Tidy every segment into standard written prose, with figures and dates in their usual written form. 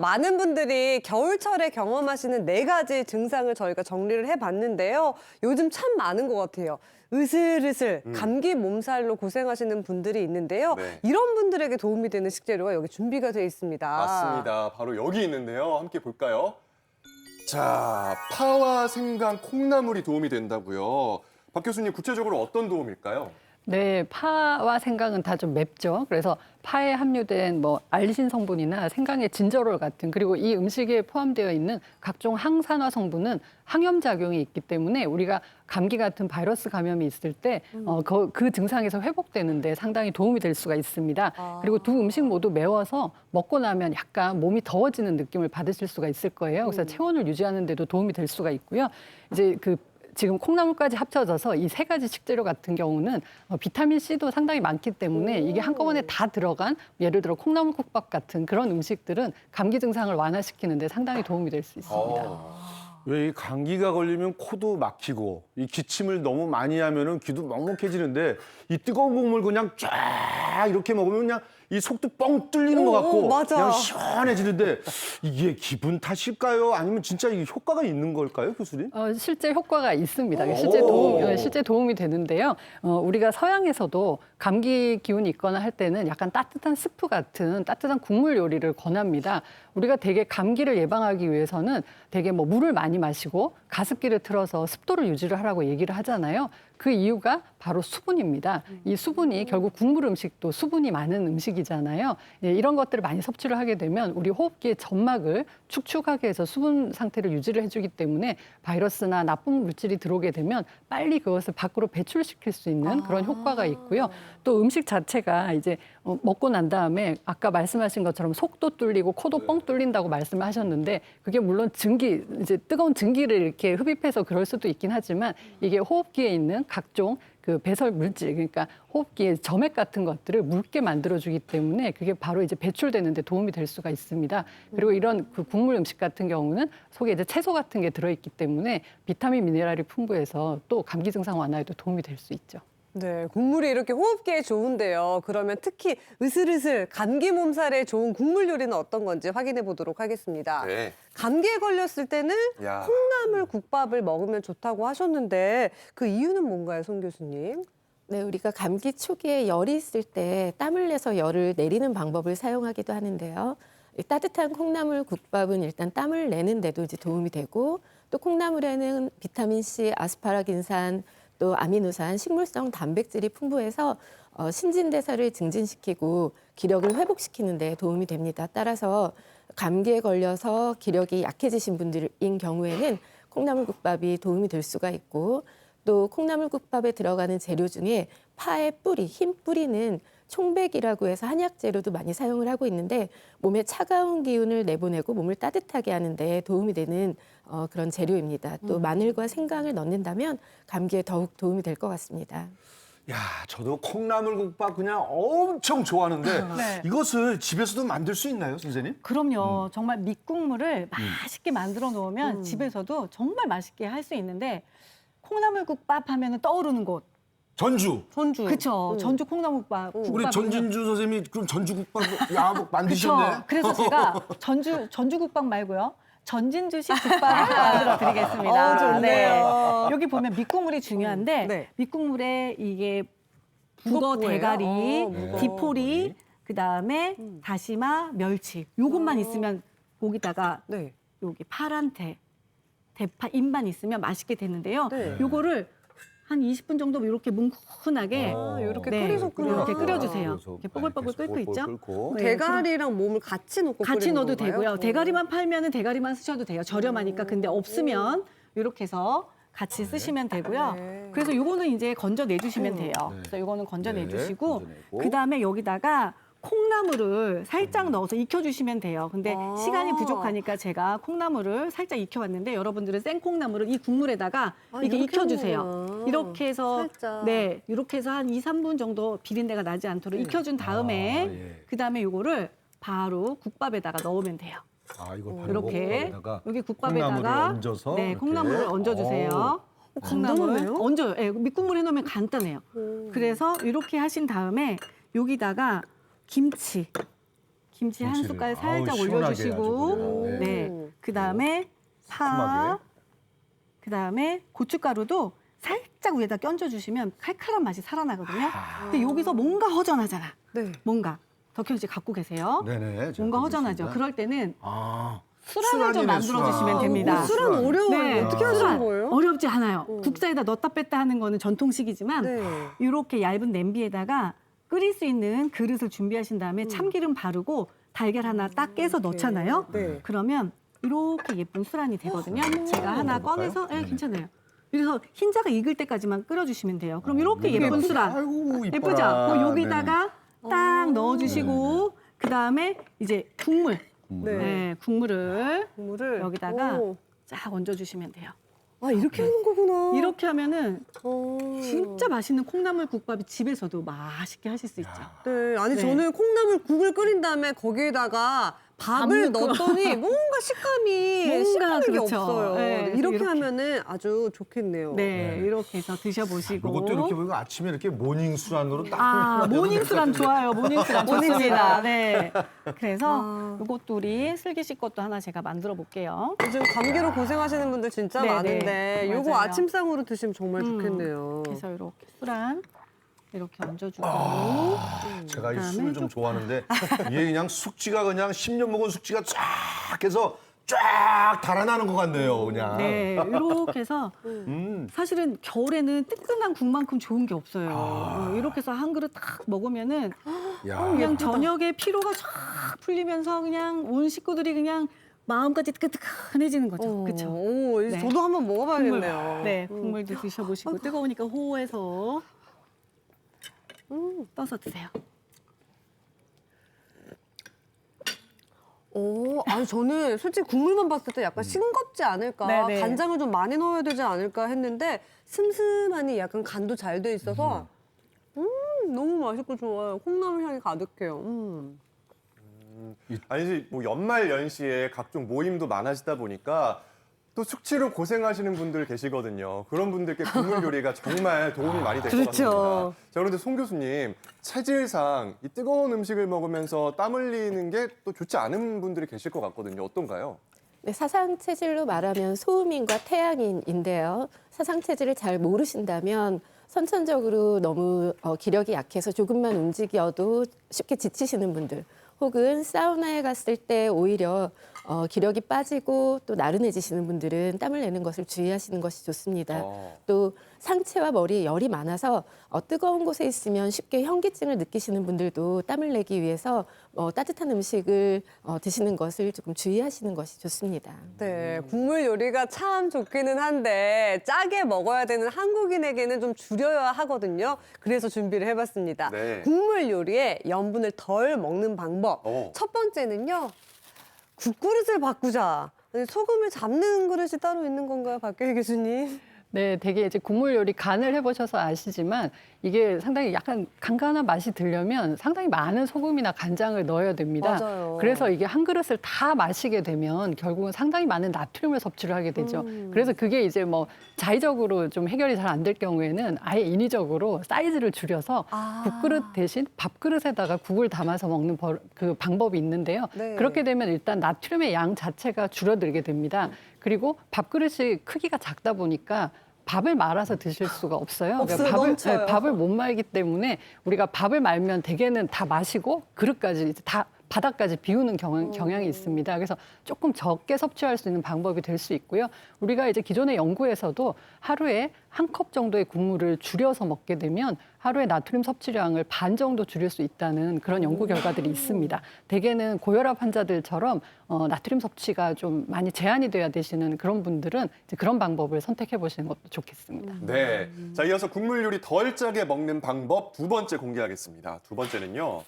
많은 분들이 겨울철에 경험하시는 4가지 증상을 저희가 정리를 해봤는데요. 요즘 참 많은 것 같아요. 으슬으슬 감기 몸살로 고생하시는 분들이 있는데요. 네. 이런 분들에게 도움이 되는 식재료가 여기 준비가 되어 있습니다. 맞습니다. 바로 여기 있는데요. 함께 볼까요? 자, 파와 생강, 콩나물이 도움이 된다고요. 박 교수님, 구체적으로 어떤 도움일까요? 네, 파와 생강은 다 좀 맵죠. 그래서 파에 함유된 뭐 알리신 성분이나 생강의 진저롤 같은, 그리고 이 음식에 포함되어 있는 각종 항산화 성분은 항염 작용이 있기 때문에 우리가 감기 같은 바이러스 감염이 있을 때 그 증상에서 회복되는데 상당히 도움이 될 수가 있습니다. 그리고 두 음식 모두 매워서 먹고 나면 약간 몸이 더워지는 느낌을 받으실 수가 있을 거예요. 그래서 체온을 유지하는 데도 도움이 될 수가 있고요. 이제 지금 콩나물까지 합쳐져서 이 3가지 식재료 같은 경우는 비타민 C도 상당히 많기 때문에 이게 한꺼번에 다 들어간, 예를 들어 콩나물국밥 같은 그런 음식들은 감기 증상을 완화시키는 데 상당히 도움이 될 수 있습니다. 왜 이 감기가 걸리면 코도 막히고 이 기침을 너무 많이 하면은 귀도 먹먹해지는데 이 뜨거운 국물 그냥 쫙 이렇게 먹으면 그냥 이 속도 뻥 뚫리는 것 같고 맞아. 그냥 시원해지는데 이게 기분 탓일까요? 아니면 진짜 이게 효과가 있는 걸까요, 교수님? 실제 효과가 있습니다. 실제 도움이 되는데요. 우리가 서양에서도 감기 기운이 있거나 할 때는 약간 따뜻한 스프 같은 따뜻한 국물 요리를 권합니다. 우리가 되게 감기를 예방하기 위해서는 되게 뭐 물을 많이 마시고 가습기를 틀어서 습도를 유지를 하라고 얘기를 하잖아요. 그 이유가 바로 수분입니다. 이 수분이 결국 국물 음식도 수분이 많은 음식이잖아요. 예, 이런 것들을 많이 섭취를 하게 되면 우리 호흡기의 점막을 축축하게 해서 수분 상태를 유지를 해주기 때문에 바이러스나 나쁜 물질이 들어오게 되면 빨리 그것을 밖으로 배출시킬 수 있는 그런 효과가 있고요. 또 음식 자체가 이제 먹고 난 다음에 아까 말씀하신 것처럼 속도 뚫리고 코도 뻥 뚫린다고 말씀을 하셨는데 그게 물론 이제 뜨거운 증기를 이렇게 흡입해서 그럴 수도 있긴 하지만 이게 호흡기에 있는 각종 그 배설 물질, 그러니까 호흡기의 점액 같은 것들을 묽게 만들어주기 때문에 그게 바로 이제 배출되는 데 도움이 될 수가 있습니다. 그리고 이런 그 국물 음식 같은 경우는 속에 이제 채소 같은 게 들어있기 때문에 비타민, 미네랄이 풍부해서 또 감기 증상 완화에도 도움이 될 수 있죠. 네, 국물이 이렇게 호흡기에 좋은데요. 그러면 특히 으슬으슬 감기 몸살에 좋은 국물 요리는 어떤 건지 확인해 보도록 하겠습니다. 네. 감기에 걸렸을 때는 야. 콩나물 국밥을 먹으면 좋다고 하셨는데 그 이유는 뭔가요, 송 교수님? 네, 우리가 감기 초기에 열이 있을 때 땀을 내서 열을 내리는 방법을 사용하기도 하는데요. 이 따뜻한 콩나물 국밥은 일단 땀을 내는 데도 이제 도움이 되고 또 콩나물에는 비타민 C, 아스파라긴산, 또 아미노산, 식물성 단백질이 풍부해서 신진대사를 증진시키고 기력을 회복시키는 데 도움이 됩니다. 따라서 감기에 걸려서 기력이 약해지신 분들인 경우에는 콩나물국밥이 도움이 될 수가 있고 또 콩나물국밥에 들어가는 재료 중에 파의 뿌리, 흰 뿌리는 총백이라고 해서 한약 재료도 많이 사용을 하고 있는데 몸에 차가운 기운을 내보내고 몸을 따뜻하게 하는 데 도움이 되는 그런 재료입니다. 또 마늘과 생강을 넣는다면 감기에 더욱 도움이 될 것 같습니다. 야, 저도 콩나물국밥 그냥 엄청 좋아하는데 네. 이것을 집에서도 만들 수 있나요, 선생님? 그럼요. 정말 밑국물을 맛있게 만들어 놓으면 집에서도 정말 맛있게 할 수 있는데 콩나물국밥 하면 떠오르는 곳. 전주. 전주. 그쵸. 전주 콩나물국밥. 우리 국밥은요. 전진주 선생님이 그럼 전주국밥 뭐 그쵸. 만드셨네. 그래서 제가 전주국밥 말고요. 전진주식 국밥을 만들어 드리겠습니다. 좋네요. 여기 보면 밑국물이 중요한데 네. 밑국물에 이게 북어 북어포예요? 대가리, 북어. 디포리, 그다음에 다시마, 멸치. 요것만 있으면 거기다가 네. 여기 파란 대파 잎만 있으면 맛있게 되는데요. 네. 요거를 한 20분 정도 이렇게 뭉근하게 이렇게 네, 끓이셨구나. 이렇게 끓여주세요. 그래서 이렇게 뽀글뽀글 끓고 있죠. 끓고. 네, 대가리랑 몸을 같이 넣고 같이 끓이는 넣어도 건가요? 되고요. 대가리만 팔면은 대가리만 쓰셔도 돼요. 저렴하니까. 근데 없으면 이렇게 해서 같이 쓰시면 되고요. 네. 그래서 요거는 이제 건져 내주시면 돼요. 그래서 요거는 건져 네, 내주시고 건져내고. 그다음에 여기다가 콩나물을 살짝 넣어서 익혀주시면 돼요. 근데 아. 시간이 부족하니까 제가 콩나물을 살짝 익혀왔는데 여러분들은 생콩나물을 이 국물에다가 이렇게 이렇게 익혀주세요. 하는구나. 이렇게 해서 살짝. 네, 이렇게 해서 한 2, 3분 정도 비린내가 나지 않도록 익혀준 다음에 예. 그다음에 요거를 바로 국밥에다가 넣으면 돼요. 아, 이거 바로 이렇게 국밥에다가 여기 국밥에다가 콩나물을 얹어서 네, 이렇게. 콩나물을 얹어주세요. 간단하네요? 얹어요. 예, 밑국물 해놓으면 간단해요. 김치 한 김치를. 숟갈 살짝 아우, 시원하게 아주 올려주시고, 그냥. 네. 그다음에 파, 새콤하게. 그다음에 고춧가루도 살짝 위에다 껴줘주시면 칼칼한 맛이 살아나거든요. 근데 여기서 뭔가 허전하잖아. 네. 뭔가 덕현 씨 갖고 계세요. 네네. 제가 뭔가 갖고 허전하죠. 있습니다. 그럴 때는 아, 수란을 좀 수란이네, 만들어주시면 수란. 됩니다. 술은 어려워요. 네. 어떻게 하시는 수란. 거예요? 어렵지 않아요. 국자에다 넣었다 뺐다 하는 거는 전통식이지만 네. 이렇게 얇은 냄비에다가 끓일 수 있는 그릇을 준비하신 다음에 참기름 바르고 달걀 하나 딱 깨서 넣잖아요. 네. 그러면 이렇게 예쁜 수란이 되거든요. 제가 하나 먹어볼까요? 꺼내서 네네. 괜찮아요. 그래서 흰자가 익을 때까지만 끓여주시면 돼요. 그럼 이렇게 예쁜 수란 아이고, 이뻐라. 예쁘죠? 그럼 여기다가 딱 넣어주시고 그 다음에 이제 국물, 네. 네, 국물을 국물을 여기다가 오. 쫙 얹어주시면 돼요. 아 이렇게 하는 거구나. 이렇게 하면은 어. 진짜 맛있는 콩나물 국밥이 집에서도 맛있게 하실 수 있죠. 네, 아니 네. 저는 콩나물 국을 끓인 다음에 거기에다가 밥을 넣고. 넣었더니 뭔가 식감이 뭔가 씹히는 게 그렇죠. 없어요. 네, 이렇게, 이렇게. 하면은 아주 좋겠네요. 네, 이렇게 해서 드셔보시고. 이것도 이렇게 보니까 아침에 이렇게 모닝 술안으로 딱. 아, 모닝술안 좋아요. 모닝술안 좋습니다. 네. 그래서 이것도 우리 슬기 씨 것도 하나 제가 만들어 볼게요. 요즘 감기로 고생하시는 분들 진짜 네, 많은데 네. 요거 맞아요. 아침상으로 드시면 정말 좋겠네요. 그래서 이렇게 술안 이렇게 얹어주고. 제가 이 그다음에 술을 좀 좋아하는데 이게 그냥 숙지가 그냥 10년 먹은 숙지가 쫙 해서 쫙 달아나는 것 같네요, 그냥. 네, 이렇게 해서 사실은 겨울에는 뜨끈한 국만큼 좋은 게 없어요. 이렇게 해서 한 그릇 딱 먹으면은 야. 그냥 저녁에 피로가 쫙 풀리면서 그냥 온 식구들이 그냥 마음까지 뜨끈뜨끈해지는 거죠. 그렇죠? 오, 이제 네. 저도 한번 먹어봐야겠네요. 네, 국물도 드셔보시고 뜨거우니까 호호해서 떠서 드세요. 오, 아니 저는 솔직히 국물만 봤을 때 약간 싱겁지 않을까, 네네. 간장을 좀 많이 넣어야 되지 않을까 했는데 슴슴하니 약간 간도 잘 돼 있어서 너무 맛있고 좋아요. 콩나물 향이 가득해요. 아니지 뭐 연말 연시에 각종 모임도 많아지다 보니까 또 숙취로 고생하시는 분들 계시거든요. 그런 분들께 국물 요리가 정말 도움이 많이 될 것 그렇죠. 같습니다. 자, 그런데 송 교수님, 체질상 이 뜨거운 음식을 먹으면서 땀 흘리는 게 또 좋지 않은 분들이 계실 것 같거든요. 어떤가요? 네, 사상 체질로 말하면 소음인과 태양인인데요. 사상 체질을 잘 모르신다면 선천적으로 너무 기력이 약해서 조금만 움직여도 쉽게 지치시는 분들, 혹은 사우나에 갔을 때 오히려 기력이 빠지고 또 나른해지시는 분들은 땀을 내는 것을 주의하시는 것이 좋습니다. 또 상체와 머리에 열이 많아서 뜨거운 곳에 있으면 쉽게 현기증을 느끼시는 분들도 땀을 내기 위해서 따뜻한 음식을 드시는 것을 조금 주의하시는 것이 좋습니다. 네, 국물 요리가 참 좋기는 한데 짜게 먹어야 되는 한국인에게는 좀 줄여야 하거든요. 그래서 준비를 해봤습니다. 네. 국물 요리에 염분을 덜 먹는 방법. 첫 번째는요, 국그릇을 바꾸자. 소금을 잡는 그릇이 따로 있는 건가요, 박계희 교수님? 네, 되게 이제 국물 요리 간을 해보셔서 아시지만 이게 상당히 약간 간간한 맛이 들려면 상당히 많은 소금이나 간장을 넣어야 됩니다. 맞아요. 그래서 이게 한 그릇을 다 마시게 되면 결국은 상당히 많은 나트륨을 섭취를 하게 되죠. 그래서 그게 이제 뭐 자의적으로 좀 해결이 잘 안 될 경우에는 아예 인위적으로 사이즈를 줄여서 국그릇 대신 밥그릇에다가 국을 담아서 먹는 그 방법이 있는데요. 네. 그렇게 되면 일단 나트륨의 양 자체가 줄어들게 됩니다. 그리고 밥그릇이 크기가 작다 보니까 밥을 말아서 드실 수가 없어요. 없어요, 넘쳐요. 밥을 못 말기 때문에 우리가 밥을 말면 대개는 다 마시고 그릇까지 이제 다 바닥까지 비우는 경향이 있습니다. 그래서 조금 적게 섭취할 수 있는 방법이 될 수 있고요. 우리가 이제 기존의 연구에서도 하루에 한 컵 정도의 국물을 줄여서 먹게 되면 하루에 나트륨 섭취량을 반 정도 줄일 수 있다는 그런 연구 결과들이 있습니다. 대개는 고혈압 환자들처럼 나트륨 섭취가 좀 많이 제한이 돼야 되시는 그런 분들은 이제 그런 방법을 선택해 보시는 것도 좋겠습니다. 네. 자, 이어서 국물 요리 덜 짜게 먹는 방법 두 번째 공개하겠습니다. 두 번째는요.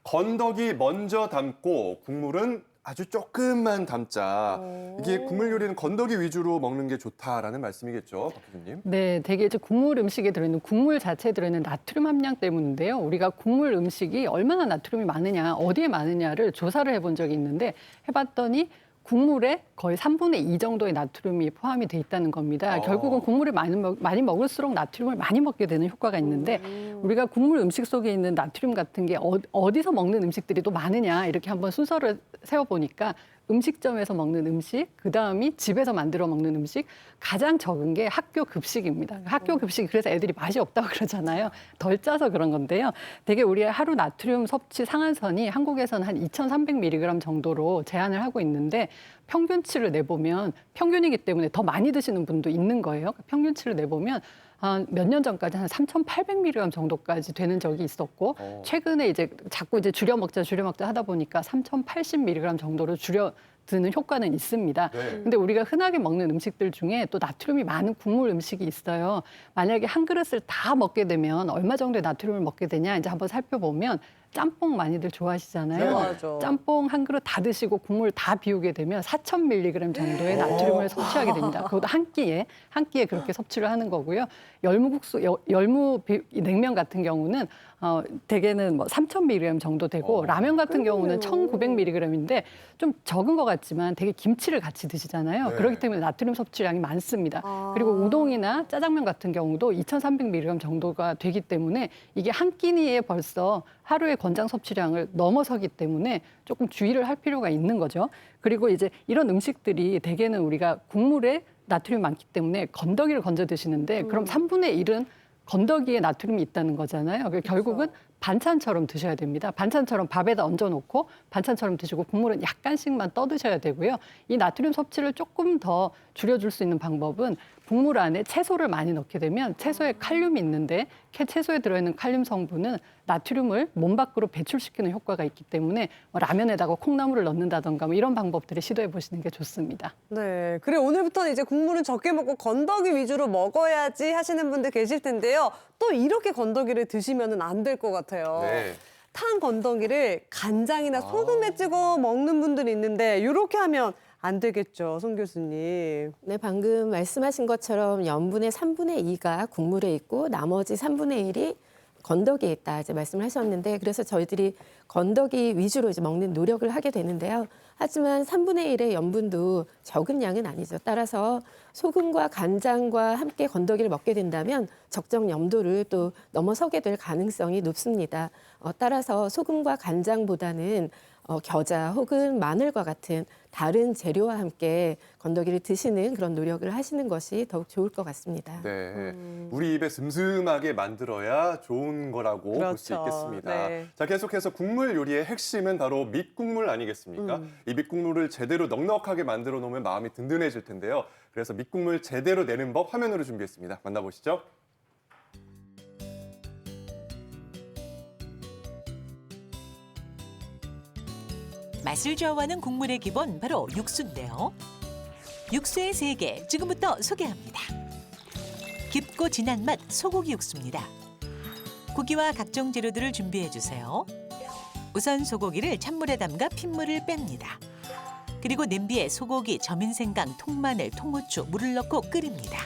건더기 먼저 담고 국물은 아주 조금만 담자. 이게 국물 요리는 건더기 위주로 먹는 게 좋다라는 말씀이겠죠, 박 교수님? 네, 되게 이제 국물 음식에 들어있는 국물 자체에 들어있는 나트륨 함량 때문인데요. 우리가 국물 음식이 얼마나 나트륨이 많으냐, 어디에 많으냐를 조사를 해본 적이 있는데 해봤더니 국물에 거의 3분의 2 정도의 나트륨이 포함이 돼 있다는 겁니다. 결국은 국물을 많이 먹을수록 나트륨을 많이 먹게 되는 효과가 있는데 우리가 국물 음식 속에 있는 나트륨 같은 게 어디서 먹는 음식들이 또 많으냐 이렇게 한번 순서를 세워보니까 음식점에서 먹는 음식, 그다음이 집에서 만들어 먹는 음식, 가장 적은 게 학교 급식입니다. 학교 급식이 그래서 애들이 맛이 없다고 그러잖아요. 덜 짜서 그런 건데요. 되게 우리의 하루 나트륨 섭취 상한선이 한국에서는 한 2,300mg 정도로 제한을 하고 있는데 평균치를 내보면 평균이기 때문에 더 많이 드시는 분도 있는 거예요. 평균치를 내보면 몇 년 전까지 한 3,800mg 정도까지 되는 적이 있었고 최근에 이제 자꾸 이제 줄여 먹자 하다 보니까 3,080mg 정도로 줄여드는 효과는 있습니다. 근데 우리가 흔하게 먹는 음식들 중에 또 나트륨이 많은 국물 음식이 있어요. 만약에 한 그릇을 다 먹게 되면 얼마 정도의 나트륨을 먹게 되냐 이제 한번 살펴보면 짬뽕 많이들 좋아하시잖아요. 네. 맞아. 짬뽕 한 그릇 다 드시고 국물 다 비우게 되면 4,000mg 정도의 나트륨을 섭취하게 됩니다. 그것도 한 끼에 그렇게 섭취를 하는 거고요. 냉면 같은 경우는 대개는 뭐 3,000mg 정도 되고 라면 같은 경우는 1,900mg인데 좀 적은 것 같지만 되게 김치를 같이 드시잖아요. 네. 그렇기 때문에 나트륨 섭취량이 많습니다. 그리고 우동이나 짜장면 같은 경우도 2,300mg 정도가 되기 때문에 이게 한 끼니에 벌써 하루의 권장 섭취량을 넘어서기 때문에 조금 주의를 할 필요가 있는 거죠. 그리고 이제 이런 음식들이 대개는 우리가 국물에 나트륨이 많기 때문에 건더기를 건져 드시는데 그럼 3분의 1은 건더기에 나트륨이 있다는 거잖아요. 결국은 반찬처럼 드셔야 됩니다. 반찬처럼 밥에다 얹어놓고 반찬처럼 드시고 국물은 약간씩만 떠 드셔야 되고요. 이 나트륨 섭취를 조금 더 줄여줄 수 있는 방법은 국물 안에 채소를 많이 넣게 되면 채소에 칼륨이 있는데 채소에 들어있는 칼륨 성분은 나트륨을 몸 밖으로 배출시키는 효과가 있기 때문에 뭐 라면에다가 콩나물을 넣는다던가 뭐 이런 방법들을 시도해 보시는 게 좋습니다. 네. 그래 오늘부터는 이제 국물은 적게 먹고 건더기 위주로 먹어야지 하시는 분들 계실 텐데요. 또 이렇게 건더기를 드시면은 안 될 것 같아요. 네. 탄 건더기를 간장이나 소금에 찍어 먹는 분들이 있는데 이렇게 하면 안 되겠죠, 송 교수님. 네, 방금 말씀하신 것처럼 염분의 3분의 2가 국물에 있고 나머지 3분의 1이 건더기에 있다 이제 말씀을 하셨는데 그래서 저희들이 건더기 위주로 이제 먹는 노력을 하게 되는데요. 하지만 3분의 1의 염분도 적은 양은 아니죠. 따라서 소금과 간장과 함께 건더기를 먹게 된다면 적정 염도를 또 넘어서게 될 가능성이 높습니다. 따라서 소금과 간장보다는 겨자 혹은 마늘과 같은 다른 재료와 함께 건더기를 드시는 그런 노력을 하시는 것이 더욱 좋을 것 같습니다. 네, 우리 입에 슴슴하게 만들어야 좋은 거라고 볼 수 그렇죠. 있겠습니다. 네. 자, 계속해서 국물 요리의 핵심은 바로 밑국물 아니겠습니까? 이 밑국물을 제대로 넉넉하게 만들어 놓으면 마음이 든든해질 텐데요. 그래서 밑국물 제대로 내는 법 화면으로 준비했습니다. 만나보시죠. 맛을 좌우하는 국물의 기본 바로 육수인데요. 육수의 세계 지금부터 소개합니다. 깊고 진한 맛 소고기 육수입니다. 고기와 각종 재료들을 준비해 주세요. 우선 소고기를 찬물에 담가 핏물을 뺍니다. 그리고 냄비에 소고기, 점인생강, 통마늘, 통후추, 물을 넣고 끓입니다.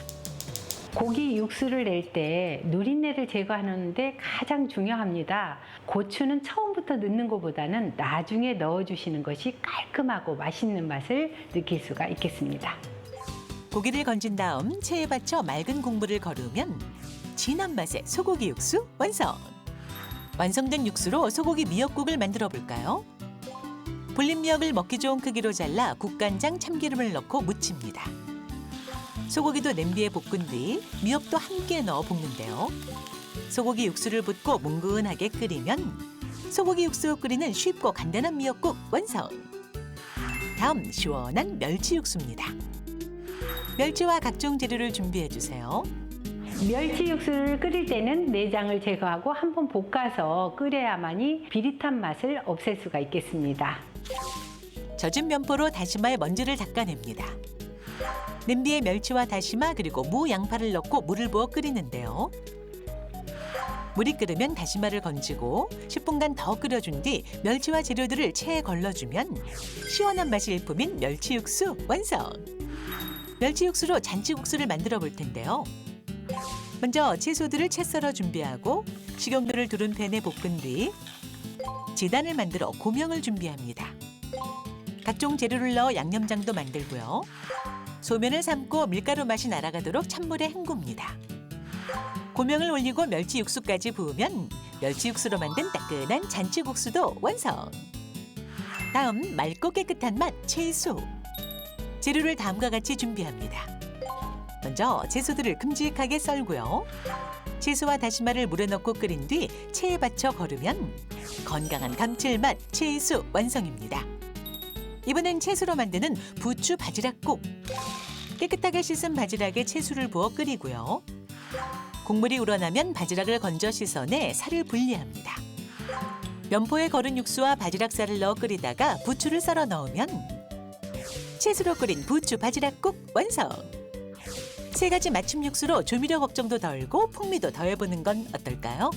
고기 육수를 낼 때 누린내를 제거하는데 가장 중요합니다. 고추는 처음부터 넣는 것보다는 나중에 넣어주시는 것이 깔끔하고 맛있는 맛을 느낄 수가 있겠습니다. 고기를 건진 다음 체에 받쳐 맑은 국물을 거르면 진한 맛의 소고기 육수 완성! 완성된 육수로 소고기 미역국을 만들어 볼까요? 불린 미역을 먹기 좋은 크기로 잘라 국간장, 참기름을 넣고 무칩니다. 소고기도 냄비에 볶은 뒤 미역도 함께 넣어 볶는데요. 소고기 육수를 붓고 뭉근하게 끓이면 소고기 육수 끓이는 쉽고 간단한 미역국 완성! 다음 시원한 멸치 육수입니다. 멸치와 각종 재료를 준비해 주세요. 멸치 육수를 끓일 때는 내장을 제거하고 한번 볶아서 끓여야만이 비릿한 맛을 없앨 수가 있겠습니다. 젖은 면포로 다시마의 먼지를 닦아냅니다. 냄비에 멸치와 다시마 그리고 무, 양파를 넣고 물을 부어 끓이는데요. 물이 끓으면 다시마를 건지고 10분간 더 끓여준 뒤 멸치와 재료들을 체에 걸러주면 시원한 맛이 일품인 멸치 육수 완성! 멸치 육수로 잔치국수를 만들어 볼 텐데요. 먼저 채소들을 채 썰어 준비하고 식용유를 두른 팬에 볶은 뒤 지단을 만들어 고명을 준비합니다. 각종 재료를 넣어 양념장도 만들고요. 소면을 삶고 밀가루 맛이 날아가도록 찬물에 헹굽니다. 고명을 올리고 멸치 육수까지 부으면 멸치 육수로 만든 따끈한 잔치국수도 완성. 다음 맑고 깨끗한 맛 채소. 재료를 다음과 같이 준비합니다. 먼저 채소들을 큼직하게 썰고요. 채소와 다시마를 물에 넣고 끓인 뒤 체에 받쳐 거르면 건강한 감칠맛 채소 완성입니다. 이번엔 채소로 만드는 부추 바지락국. 깨끗하게 씻은 바지락에 채소를 부어 끓이고요. 국물이 우러나면 바지락을 건져 씻어내 살을 분리합니다. 면포에 거른 육수와 바지락살을 넣어 끓이다가 부추를 썰어 넣으면 채소로 끓인 부추 바지락국 완성! 3가지 맞춤 육수로 조미료 걱정도 덜고 풍미도 더해보는 건 어떨까요?